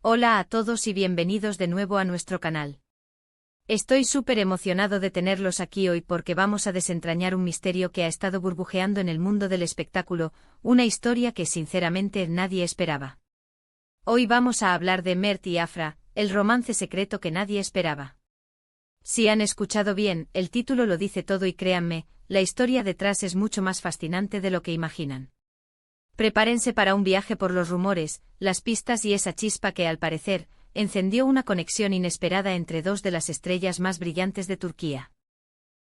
Hola a todos y bienvenidos de nuevo a nuestro canal. Estoy súper emocionado de tenerlos aquí hoy porque vamos a desentrañar un misterio que ha estado burbujeando en el mundo del espectáculo, una historia que sinceramente nadie esperaba. Hoy vamos a hablar de Mert y Afra, el romance secreto que nadie esperaba. Si han escuchado bien, el título lo dice todo y créanme, la historia detrás es mucho más fascinante de lo que imaginan. Prepárense para un viaje por los rumores, las pistas y esa chispa que al parecer, encendió una conexión inesperada entre dos de las estrellas más brillantes de Turquía.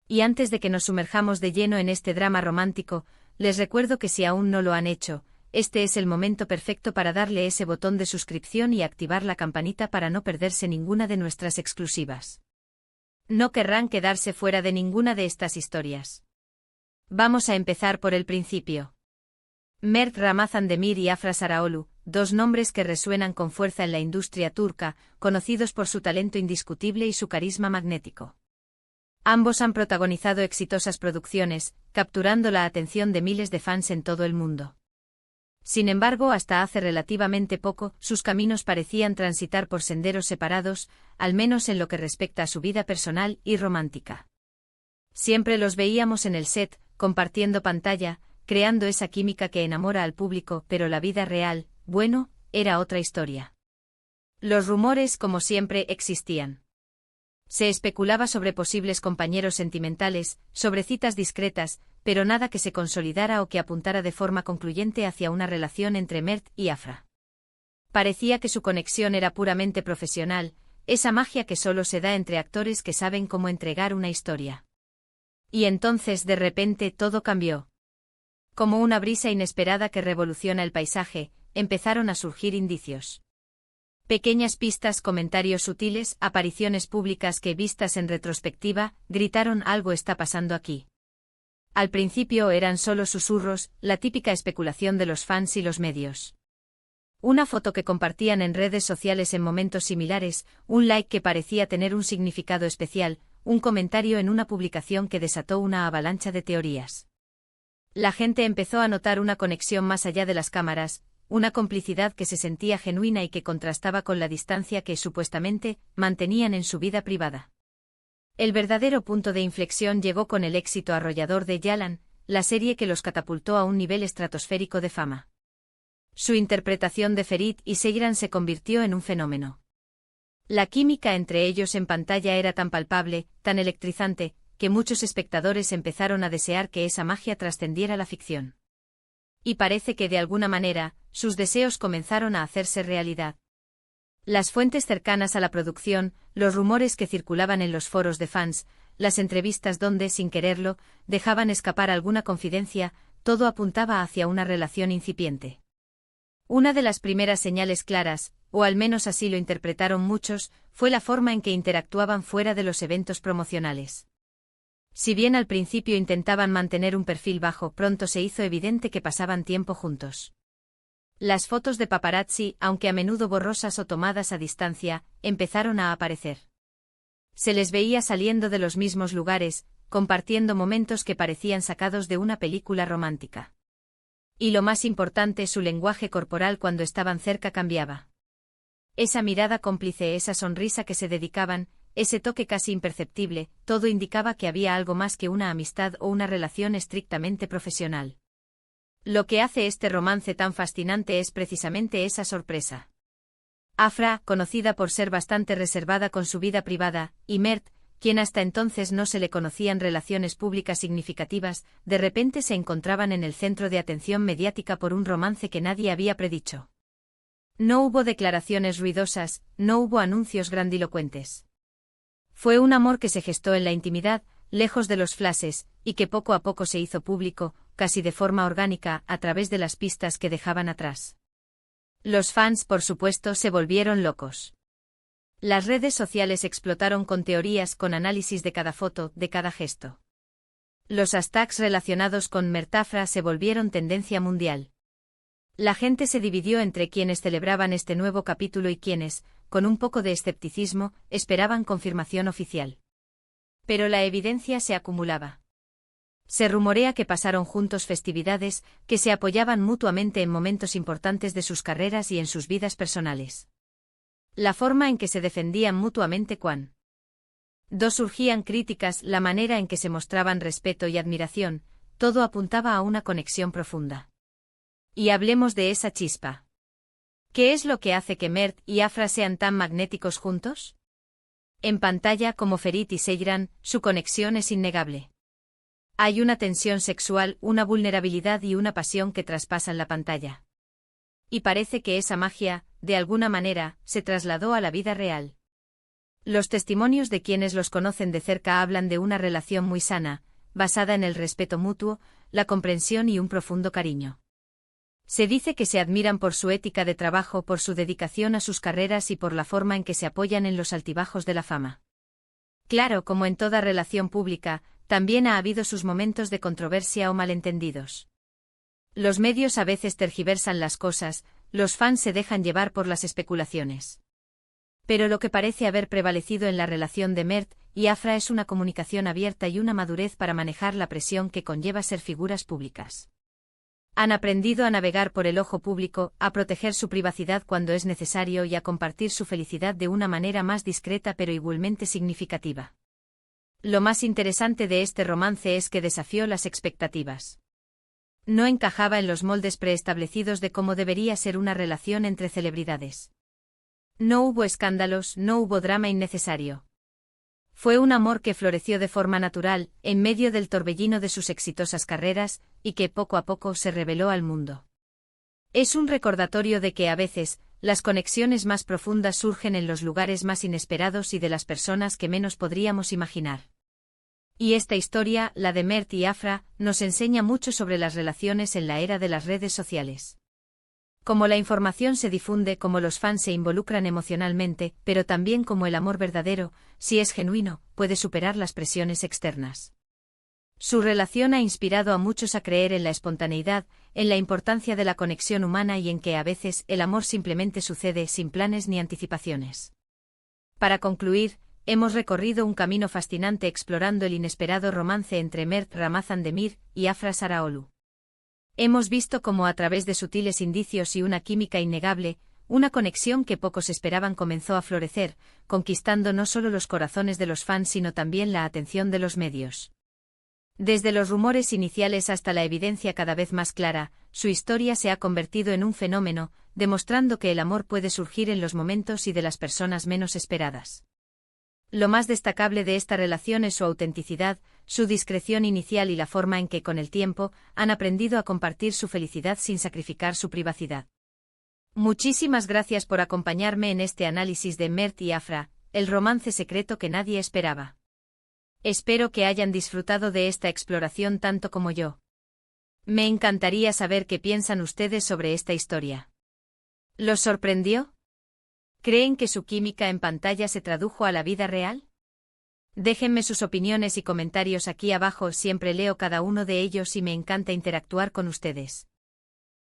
Y antes de que nos sumerjamos de lleno en este drama romántico, les recuerdo que si aún no lo han hecho, este es el momento perfecto para darle ese botón de suscripción y activar la campanita para no perderse ninguna de nuestras exclusivas. No querrán quedarse fuera de ninguna de estas historias. Vamos a empezar por el principio. Mert Ramazan Demir y Afra Saraoğlu, dos nombres que resuenan con fuerza en la industria turca, conocidos por su talento indiscutible y su carisma magnético. Ambos han protagonizado exitosas producciones, capturando la atención de miles de fans en todo el mundo. Sin embargo, hasta hace relativamente poco, sus caminos parecían transitar por senderos separados, al menos en lo que respecta a su vida personal y romántica. Siempre los veíamos en el set, compartiendo pantalla, creando esa química que enamora al público, pero la vida real, bueno, era otra historia. Los rumores, como siempre, existían. Se especulaba sobre posibles compañeros sentimentales, sobre citas discretas, pero nada que se consolidara o que apuntara de forma concluyente hacia una relación entre Mert y Afra. Parecía que su conexión era puramente profesional, esa magia que solo se da entre actores que saben cómo entregar una historia. Y entonces de repente todo cambió. Como una brisa inesperada que revoluciona el paisaje, empezaron a surgir indicios. Pequeñas pistas, comentarios sutiles, apariciones públicas que, vistas en retrospectiva, gritaron algo está pasando aquí. Al principio eran solo susurros, la típica especulación de los fans y los medios. Una foto que compartían en redes sociales en momentos similares, un like que parecía tener un significado especial, un comentario en una publicación que desató una avalancha de teorías. La gente empezó a notar una conexión más allá de las cámaras, una complicidad que se sentía genuina y que contrastaba con la distancia que, supuestamente, mantenían en su vida privada. El verdadero punto de inflexión llegó con el éxito arrollador de Yalan, la serie que los catapultó a un nivel estratosférico de fama. Su interpretación de Ferit y Seyran se convirtió en un fenómeno. La química entre ellos en pantalla era tan palpable, tan electrizante, que muchos espectadores empezaron a desear que esa magia trascendiera la ficción. Y parece que de alguna manera, sus deseos comenzaron a hacerse realidad. Las fuentes cercanas a la producción, los rumores que circulaban en los foros de fans, las entrevistas donde, sin quererlo, dejaban escapar alguna confidencia, todo apuntaba hacia una relación incipiente. Una de las primeras señales claras, o al menos así lo interpretaron muchos, fue la forma en que interactuaban fuera de los eventos promocionales. Si bien al principio intentaban mantener un perfil bajo, pronto se hizo evidente que pasaban tiempo juntos. Las fotos de paparazzi, aunque a menudo borrosas o tomadas a distancia, empezaron a aparecer. Se les veía saliendo de los mismos lugares, compartiendo momentos que parecían sacados de una película romántica. Y lo más importante, su lenguaje corporal cuando estaban cerca cambiaba. Esa mirada cómplice, esa sonrisa que se dedicaban, ese toque casi imperceptible, todo indicaba que había algo más que una amistad o una relación estrictamente profesional. Lo que hace este romance tan fascinante es precisamente esa sorpresa. Afra, conocida por ser bastante reservada con su vida privada, y Mert, quien hasta entonces no se le conocían relaciones públicas significativas, de repente se encontraban en el centro de atención mediática por un romance que nadie había predicho. No hubo declaraciones ruidosas, no hubo anuncios grandilocuentes. Fue un amor que se gestó en la intimidad, lejos de los flashes, y que poco a poco se hizo público, casi de forma orgánica, a través de las pistas que dejaban atrás. Los fans, por supuesto, se volvieron locos. Las redes sociales explotaron con teorías, con análisis de cada foto, de cada gesto. Los hashtags relacionados con Mert-Afra se volvieron tendencia mundial. La gente se dividió entre quienes celebraban este nuevo capítulo y quienes, con un poco de escepticismo, esperaban confirmación oficial. Pero la evidencia se acumulaba. Se rumorea que pasaron juntos festividades, que se apoyaban mutuamente en momentos importantes de sus carreras y en sus vidas personales. La forma en que se defendían mutuamente cuando dos surgían críticas, la manera en que se mostraban respeto y admiración, todo apuntaba a una conexión profunda. Y hablemos de esa chispa. ¿Qué es lo que hace que Mert y Afra sean tan magnéticos juntos? En pantalla como Ferit y Seyran, su conexión es innegable. Hay una tensión sexual, una vulnerabilidad y una pasión que traspasan la pantalla. Y parece que esa magia, de alguna manera, se trasladó a la vida real. Los testimonios de quienes los conocen de cerca hablan de una relación muy sana, basada en el respeto mutuo, la comprensión y un profundo cariño. Se dice que se admiran por su ética de trabajo, por su dedicación a sus carreras y por la forma en que se apoyan en los altibajos de la fama. Claro, como en toda relación pública, también ha habido sus momentos de controversia o malentendidos. Los medios a veces tergiversan las cosas, los fans se dejan llevar por las especulaciones. Pero lo que parece haber prevalecido en la relación de Mert y Afra es una comunicación abierta y una madurez para manejar la presión que conlleva ser figuras públicas. Han aprendido a navegar por el ojo público, a proteger su privacidad cuando es necesario y a compartir su felicidad de una manera más discreta pero igualmente significativa. Lo más interesante de este romance es que desafió las expectativas. No encajaba en los moldes preestablecidos de cómo debería ser una relación entre celebridades. No hubo escándalos, no hubo drama innecesario. Fue un amor que floreció de forma natural, en medio del torbellino de sus exitosas carreras, y que poco a poco se reveló al mundo. Es un recordatorio de que a veces, las conexiones más profundas surgen en los lugares más inesperados y de las personas que menos podríamos imaginar. Y esta historia, la de Mert y Afra, nos enseña mucho sobre las relaciones en la era de las redes sociales. Cómo la información se difunde, cómo los fans se involucran emocionalmente, pero también cómo el amor verdadero, si es genuino, puede superar las presiones externas. Su relación ha inspirado a muchos a creer en la espontaneidad, en la importancia de la conexión humana y en que a veces el amor simplemente sucede sin planes ni anticipaciones. Para concluir, hemos recorrido un camino fascinante explorando el inesperado romance entre Mert Ramazan Demir y Afra Saraoglu. Hemos visto cómo a través de sutiles indicios y una química innegable, una conexión que pocos esperaban comenzó a florecer, conquistando no solo los corazones de los fans sino también la atención de los medios. Desde los rumores iniciales hasta la evidencia cada vez más clara, su historia se ha convertido en un fenómeno, demostrando que el amor puede surgir en los momentos y de las personas menos esperadas. Lo más destacable de esta relación es su autenticidad, su discreción inicial y la forma en que con el tiempo han aprendido a compartir su felicidad sin sacrificar su privacidad. Muchísimas gracias por acompañarme en este análisis de Mert y Afra, el romance secreto que nadie esperaba. Espero que hayan disfrutado de esta exploración tanto como yo. Me encantaría saber qué piensan ustedes sobre esta historia. ¿Los sorprendió? ¿Creen que su química en pantalla se tradujo a la vida real? Déjenme sus opiniones y comentarios aquí abajo, siempre leo cada uno de ellos y me encanta interactuar con ustedes.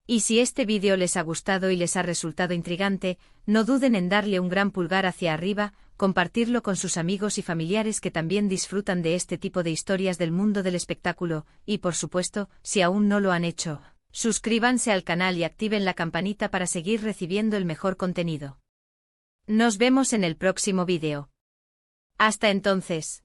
Y si este vídeo les ha gustado y les ha resultado intrigante, no duden en darle un gran pulgar hacia arriba, compartirlo con sus amigos y familiares que también disfrutan de este tipo de historias del mundo del espectáculo, y por supuesto, si aún no lo han hecho, suscríbanse al canal y activen la campanita para seguir recibiendo el mejor contenido. Nos vemos en el próximo vídeo. Hasta entonces.